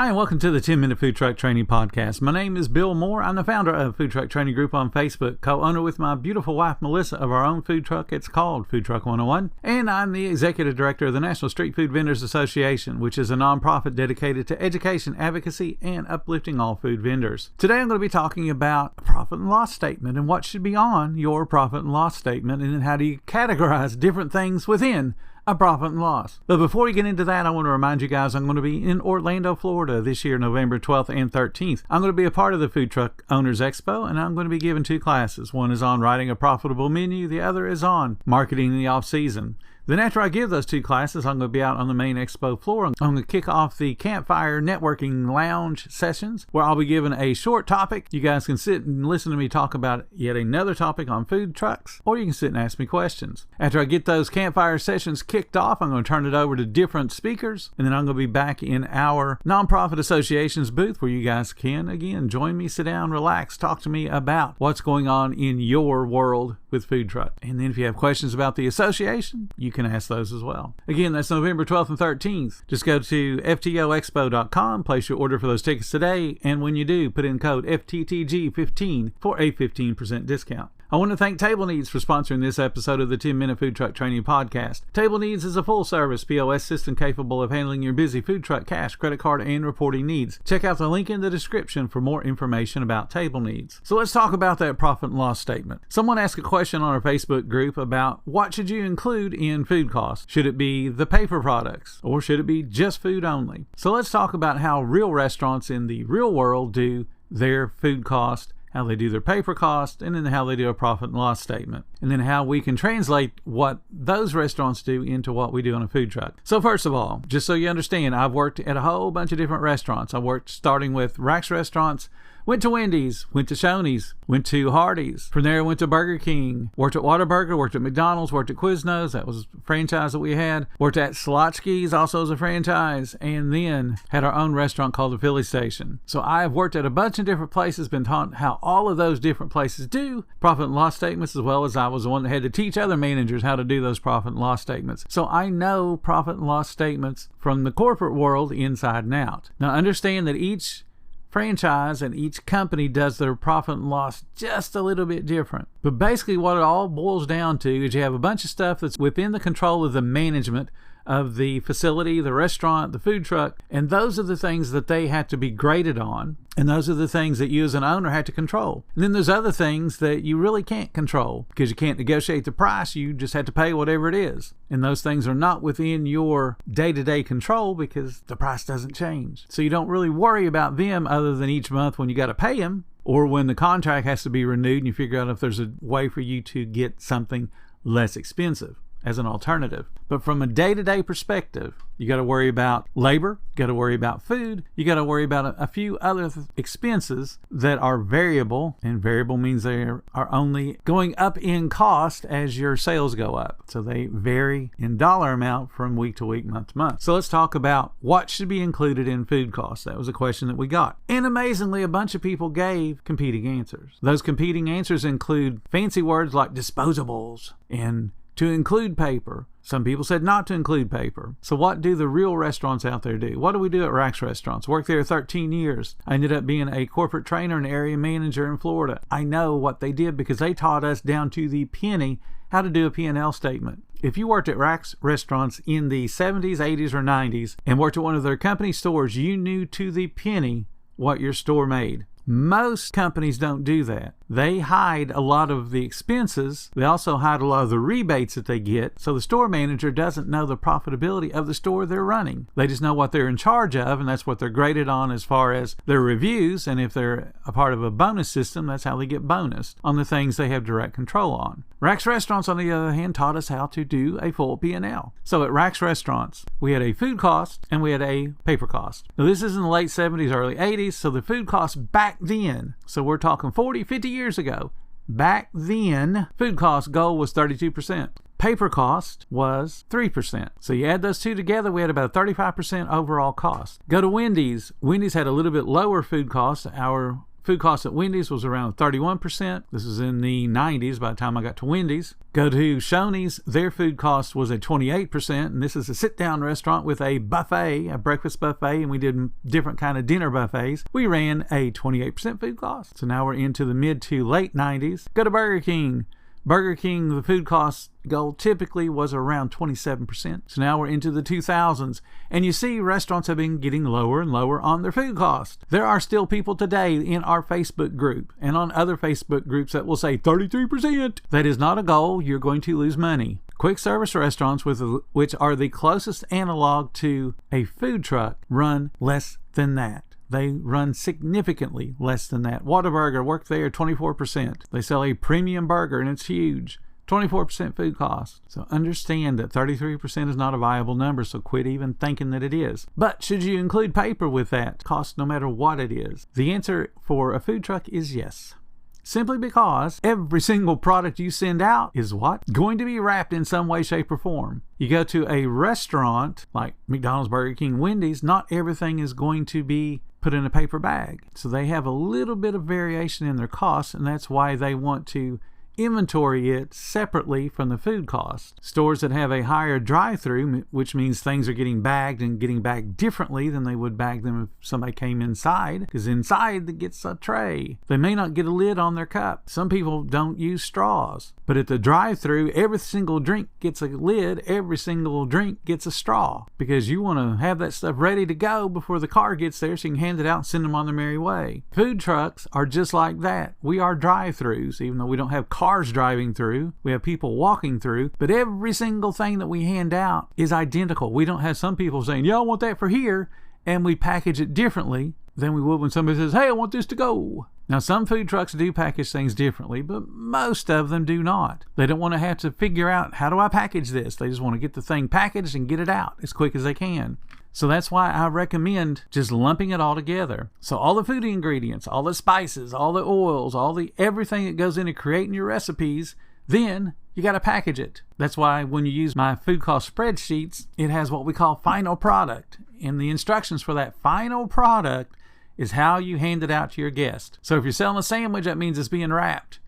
Hi, and welcome to the 10-Minute Food Truck Training Podcast. My name is Bill Moore. I'm the founder of Food Truck Training Group on Facebook, co-owner with my beautiful wife, Melissa, of our own food truck. It's called Food Truck 101. And I'm the executive director of the National Street Food Vendors Association, which is a nonprofit dedicated to education, advocacy, and uplifting all food vendors. Today, I'm going to be talking about a profit and loss statement and what should be on your profit and loss statement, and then how do you categorize different things within a profit and loss. But before we get into that, I want to remind you guys I'm going to be in Orlando, Florida this year, November 12th and 13th. I'm going to be a part of the Food Truck Owners Expo, and I'm going to be giving two classes. One is on writing a profitable menu. The other is on marketing in the off-season. Then after I give those two classes, I'm going to be out on the main expo floor. I'm going to kick off the Campfire Networking Lounge sessions, where I'll be given a short topic. You guys can sit and listen to me talk about yet another topic on food trucks, or you can sit and ask me questions. After I get those campfire sessions kicked off, I'm going to turn it over to different speakers, and then I'm going to be back in our nonprofit association's booth, where you guys can, again, join me, sit down, relax, talk to me about what's going on in your world with food truck. And then if you have questions about the association, you can ask those as well. Again, that's November 12th and 13th. Just go to ftoexpo.com, place your order for those tickets today, and when you do, put in code FTTG15 for a 15% discount. I want to thank Table Needs for sponsoring this episode of the 10-Minute Food Truck Training Podcast. Table Needs is a full-service POS system capable of handling your busy food truck, cash, credit card, and reporting needs. Check out the link in the description for more information about Table Needs. So let's talk about that profit and loss statement. Someone asked a question on our Facebook group about what should you include in food costs. Should it be the paper products, or should it be just food only? So let's talk about how real restaurants in the real world do their food cost, how they do their paper cost, and then how they do a profit and loss statement, and then how we can translate what those restaurants do into what we do on a food truck. So first of all, just so you understand, I've worked at a whole bunch of different restaurants. I worked starting with Rax Restaurants, went to Wendy's, went to Shoney's, went to Hardee's. From there, went to Burger King, worked at Whataburger, worked at McDonald's, worked at Quiznos. That was a franchise that we had. Worked at Slotsky's, also as a franchise, and then had our own restaurant called the Philly Station. So I have worked at a bunch of different places, been taught how all of those different places do profit and loss statements, as well as I was the one that had to teach other managers how to do those profit and loss statements. So I know profit and loss statements from the corporate world inside and out. Now understand that each franchise and each company does their profit and loss just a little bit different. But basically what it all boils down to is you have a bunch of stuff that's within the control of the management of the facility, the restaurant, the food truck, and those are the things that they have to be graded on, and those are the things that you as an owner have to control. And then there's other things that you really can't control because you can't negotiate the price. You just have to pay whatever it is, and those things are not within your day-to-day control because the price doesn't change. So you don't really worry about them other than each month when you got to pay them, or when the contract has to be renewed and you figure out if there's a way for you to get something less expensive as an alternative. But from a day-to-day perspective, you got to worry about labor, you got to worry about food, you got to worry about a few other expenses that are variable, and variable means they are only going up in cost as your sales go up. So they vary in dollar amount from week to week, month to month. So let's talk about what should be included in food costs. That was a question that we got. And amazingly, a bunch of people gave competing answers. Those competing answers include fancy words like disposables and to include paper. Some people said not to include paper. So what do the real restaurants out there do? What do we do at Rax Restaurants? Worked there 13 years. I ended up being a corporate trainer and area manager in Florida. I know what they did because they taught us down to the penny how to do a P&L statement. If you worked at Rax Restaurants in the 70s, 80s, or 90s and worked at one of their company stores, you knew to the penny what your store made. Most companies don't do that. They hide a lot of the expenses. They also hide a lot of the rebates that they get. So the store manager doesn't know the profitability of the store they're running. They just know what they're in charge of, and that's what they're graded on as far as their reviews. And if they're a part of a bonus system, that's how they get bonused on the things they have direct control on. Rax Restaurants, on the other hand, taught us how to do a full P&L. So at Rax Restaurants, we had a food cost and we had a paper cost. Now this is in the late 70s, early 80s, so the food cost back then, so we're talking 40, 50 years ago, back then, food cost goal was 32%. Paper cost was 3%. So you add those two together, we had about 35% overall cost. Go to Wendy's. Wendy's had a little bit lower food cost. Our Food cost at Wendy's was around 31%. This is in the 90s by the time I got to Wendy's. Go to Shoney's, their food cost was at 28%, and this is a sit-down restaurant with a buffet, a breakfast buffet, and we did different kind of dinner buffets. We ran a 28% food cost. So now we're into the mid to late 90s. Go to Burger King. Burger King, the food cost goal typically was around 27%. So now we're into the 2000s. And you see restaurants have been getting lower and lower on their food cost. There are still people today in our Facebook group and on other Facebook groups that will say 33%. That is not a goal. You're going to lose money. Quick service restaurants, which are the closest analog to a food truck, run less than that. They run significantly less than that. Whataburger, worked there, 24%. They sell a premium burger, and it's huge. 24% food cost. So understand that 33% is not a viable number, so quit even thinking that it is. But should you include paper with that cost no matter what it is? The answer for a food truck is yes. Simply because every single product you send out is what? Going to be wrapped in some way, shape, or form. You go to a restaurant like McDonald's, Burger King, Wendy's, not everything is going to be put in a paper bag. So they have a little bit of variation in their costs, and that's why they want to inventory it separately from the food cost. Stores that have a higher drive-through, which means things are getting bagged and getting bagged differently than they would bag them if somebody came inside, because inside it gets a tray. They may not get a lid on their cup. Some people don't use straws. But at the drive-through, every single drink gets a lid, every single drink gets a straw, because you want to have that stuff ready to go before the car gets there so you can hand it out and send them on their merry way. Food trucks are just like that. We are drive-throughs, even though we don't have cars driving through. We have people walking through, but every single thing that we hand out is identical. We don't have some people saying, yeah, I want that for here, and we package it differently than we would when somebody says, hey, I want this to go. Now, some food trucks do package things differently, but most of them do not. They don't want to have to figure out, how do I package this? They just want to get the thing packaged and get it out as quick as they can. So that's why I recommend just lumping it all together. So all the food ingredients, all the spices, all the oils, everything that goes into creating your recipes, then you got to package it. That's why when you use my food cost spreadsheets, it has what we call final product. And the instructions for that final product is how you hand it out to your guest. So if you're selling a sandwich, that means it's being wrapped.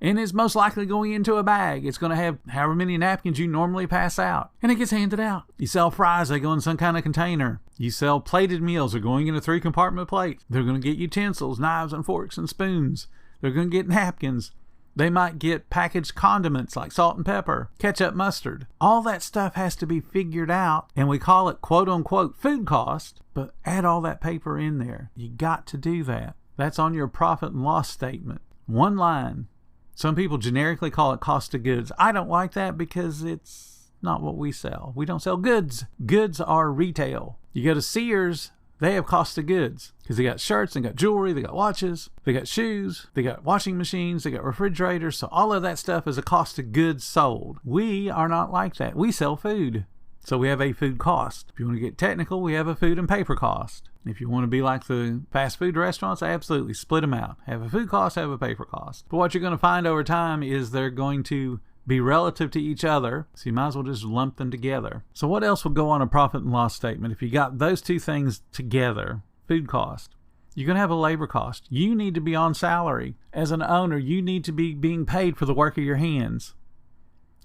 And it's most likely going into a bag. It's going to have however many napkins you normally pass out. And it gets handed out. You sell fries, they go in some kind of container. You sell plated meals, they're going in a 3-compartment plate. They're going to get utensils, knives and forks and spoons. They're going to get napkins. They might get packaged condiments like salt and pepper, ketchup, mustard. All that stuff has to be figured out, and we call it quote-unquote food cost, but add all that paper in there. You got to do that. That's on your profit and loss statement. One line. Some people generically call it cost of goods. I don't like that because it's not what we sell. We don't sell goods. Goods are retail. You go to Sears, they have cost of goods because they got shirts, they got jewelry, they got watches, they got shoes, they got washing machines, they got refrigerators. So all of that stuff is a cost of goods sold. We are not like that. We sell food. So we have a food cost. If you want to get technical, we have a food and paper cost. If you want to be like the fast food restaurants, absolutely split them out. Have a food cost, have a paper cost. But what you're going to find over time is they're going to be relative to each other, so you might as well just lump them together. So what else would go on a profit and loss statement if you got those two things together? Food cost. You're going to have a labor cost. You need to be on salary. As an owner, you need to be being paid for the work of your hands.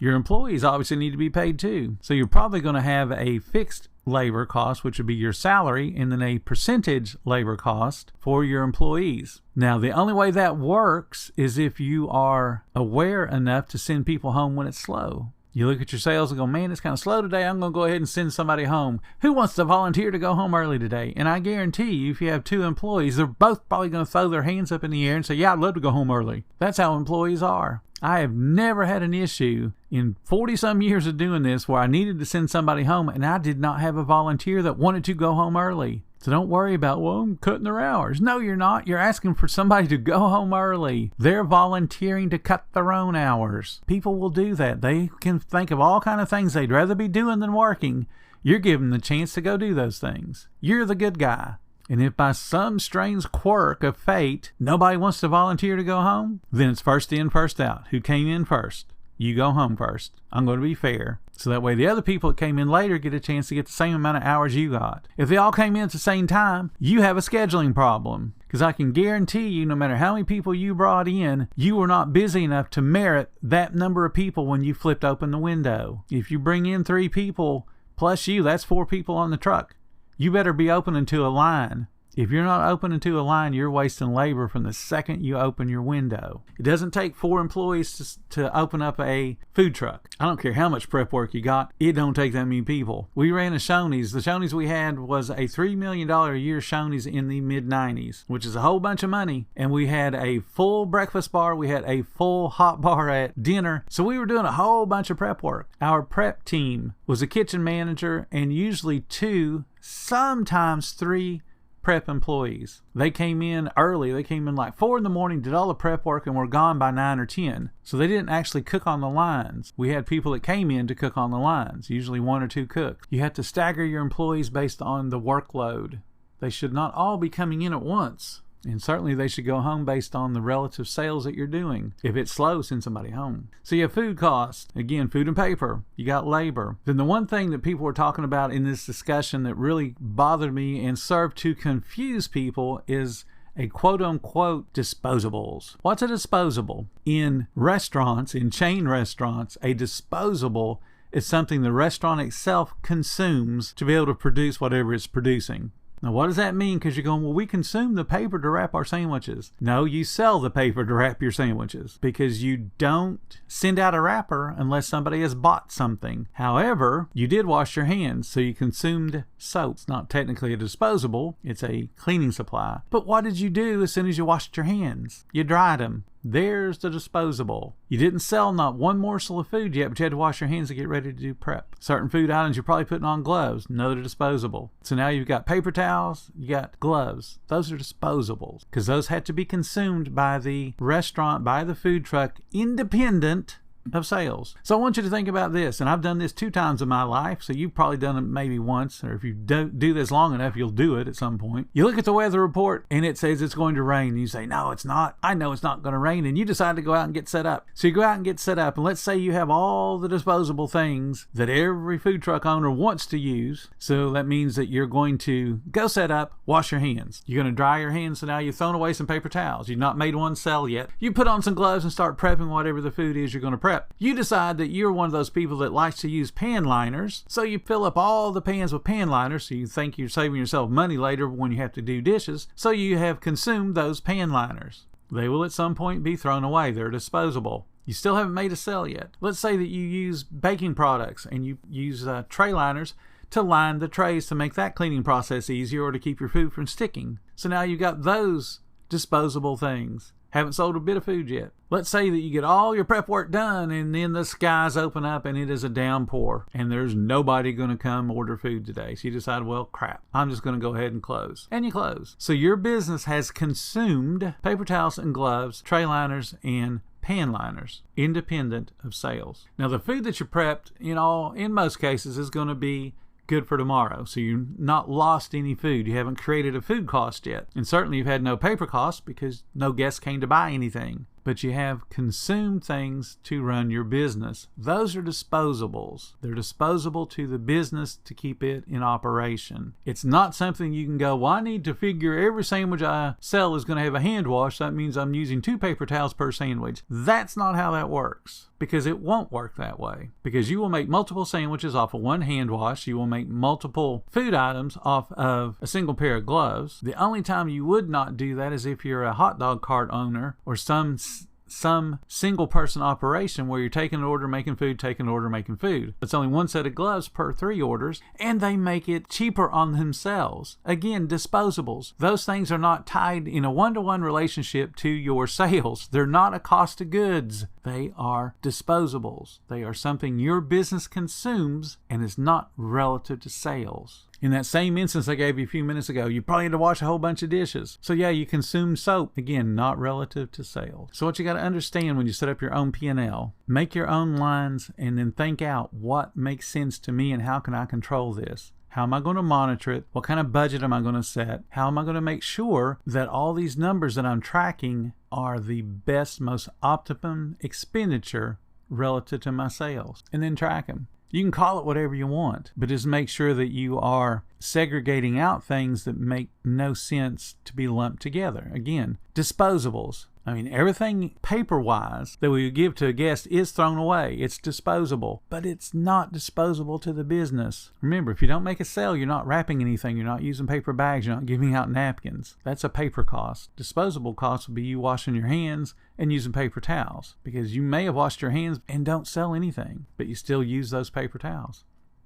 Your employees obviously need to be paid too. So you're probably going to have a fixed labor cost, which would be your salary, and then a percentage labor cost for your employees. Now, the only way that works is if you are aware enough to send people home when it's slow. You look at your sales and go, man, it's kind of slow today. I'm going to go ahead and send somebody home. Who wants to volunteer to go home early today? And I guarantee you, if you have two employees, they're both probably going to throw their hands up in the air and say, yeah, I'd love to go home early. That's how employees are. I have never had an issue in 40-some years of doing this where I needed to send somebody home and I did not have a volunteer that wanted to go home early. So don't worry about, well, I'm cutting their hours. No, you're not. You're asking for somebody to go home early. They're volunteering to cut their own hours. People will do that. They can think of all kinds of things they'd rather be doing than working. You're giving them the chance to go do those things. You're the good guy. And if by some strange quirk of fate, nobody wants to volunteer to go home, then it's first in, first out. Who came in first? you go home first. I'm going to be fair. So that way the other people that came in later get a chance to get the same amount of hours you got. If they all came in at the same time, you have a scheduling problem. Because I can guarantee you, no matter how many people you brought in, you were not busy enough to merit that number of people when you flipped open the window. If you bring in 3 people plus you, that's 4 people on the truck. You better be opening to a line. If you're not opening to a line, you're wasting labor from the second you open your window. It doesn't take 4 employees to open up a food truck. I don't care how much prep work you got. It don't take that many people. We ran a Shoney's. The Shoney's we had was a $3 million a year Shoney's in the mid-90s, which is a whole bunch of money. And we had a full breakfast bar. We had a full hot bar at dinner. So we were doing a whole bunch of prep work. Our prep team was a kitchen manager and usually 2, sometimes 3 prep employees. They came in early. They came in like 4 in the morning, did all the prep work, and were gone by 9 or 10. So they didn't actually cook on the lines. We had people that came in to cook on the lines, usually 1 or 2 cooks. You have to stagger your employees based on the workload. They should not all be coming in at once. And certainly they should go home based on the relative sales that you're doing. If it's slow, send somebody home. So you have food costs. Again, food and paper. You got labor. Then the one thing that people were talking about in this discussion that really bothered me and served to confuse people is a quote-unquote disposables. What's a disposable? In restaurants, in chain restaurants, a disposable is something the restaurant itself consumes to be able to produce whatever it's producing. Now, what does that mean? Because you're going, well, we consume the paper to wrap our sandwiches. No, you sell the paper to wrap your sandwiches because you don't send out a wrapper unless somebody has bought something. However, you did wash your hands, so you consumed soap. It's not technically a disposable. It's a cleaning supply. But what did you do as soon as you washed your hands? You dried them. There's the disposable. You didn't sell not one morsel of food yet, but you had to wash your hands to get ready to do prep. Certain food items you're probably putting on gloves. Another disposable. So now you've got paper towels, you got gloves. Those are disposables because those had to be consumed by the restaurant, by the food truck, independent of sales. So I want you to think about this, and I've done this 2 times in my life, so you've probably done it maybe once, or if you don't do this long enough, you'll do it at some point. You look at the weather report and it says it's going to rain, and you say, no, it's not. I know it's not going to rain, and you decide to go out and get set up. So you go out and get set up, and let's say you have all the disposable things that every food truck owner wants to use. So that means that you're going to go set up, wash your hands. You're going to dry your hands, so now you've thrown away some paper towels. You've not made one sell yet. You put on some gloves and start prepping whatever the food is you're going to prep. You decide that you're one of those people that likes to use pan liners, so you fill up all the pans with pan liners, so you think you're saving yourself money later when you have to do dishes, so you have consumed those pan liners. They will at some point be thrown away. They're disposable. You still haven't made a sale yet. Let's say that you use baking products and you use tray liners to line the trays to make that cleaning process easier or to keep your food from sticking. So now you've got those disposable things. Haven't sold a bit of food yet. Let's say that you get all your prep work done and then the skies open up and it is a downpour and there's nobody going to come order food today. So you decide, well, crap, I'm just going to go ahead and close. And you close. So your business has consumed paper towels and gloves, tray liners, and pan liners, independent of sales. Now, the food that you prepped, in most cases is going to be good for tomorrow. So you've not lost any food. You haven't created a food cost yet. And certainly you've had no paper cost because no guests came to buy anything. But you have consumed things to run your business. Those are disposables. They're disposable to the business to keep it in operation. It's not something you can go, well, I need to figure every sandwich I sell is going to have a hand wash. That means I'm using 2 paper towels per sandwich. That's not how that works. Because it won't work that way. Because you will make multiple sandwiches off of 1 hand wash. You will make multiple food items off of a single pair of gloves. The only time you would not do that is if you're a hot dog cart owner or some single person operation where you're taking an order, making food, taking an order, making food. It's only 1 set of gloves per 3 orders, and they make it cheaper on themselves. Again, disposables. Those things are not tied in a one-to-one relationship to your sales. They're not a cost of goods. They are disposables. They are something your business consumes and is not relative to sales. In that same instance I gave you a few minutes ago, you probably had to wash a whole bunch of dishes. So yeah, you consume soap. Again, not relative to sales. So what you got to understand when you set up your own P&L, make your own lines and then think out what makes sense to me and how can I control this. How am I going to monitor it? What kind of budget am I going to set? How am I going to make sure that all these numbers that I'm tracking are the best, most optimum expenditure relative to my sales, and then track them. You can call it whatever you want, but just make sure that you are segregating out things that make no sense to be lumped together. Again, disposables. I mean, everything paper-wise that we give to a guest is thrown away. It's disposable, but it's not disposable to the business. Remember, if you don't make a sale, you're not wrapping anything. You're not using paper bags. You're not giving out napkins. That's a paper cost. Disposable cost would be you washing your hands and using paper towels, because you may have washed your hands and don't sell anything, but you still use those paper towels.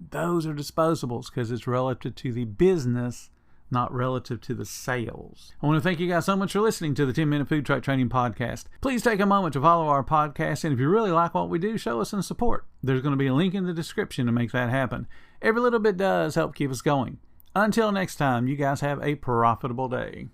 Those are disposables because it's relative to the business, not relative to the sales. I want to thank you guys so much for listening to the 10-Minute Food Truck Training Podcast. Please take a moment to follow our podcast, and if you really like what we do, show us some support. There's going to be a link in the description to make that happen. Every little bit does help keep us going. Until next time, you guys have a profitable day.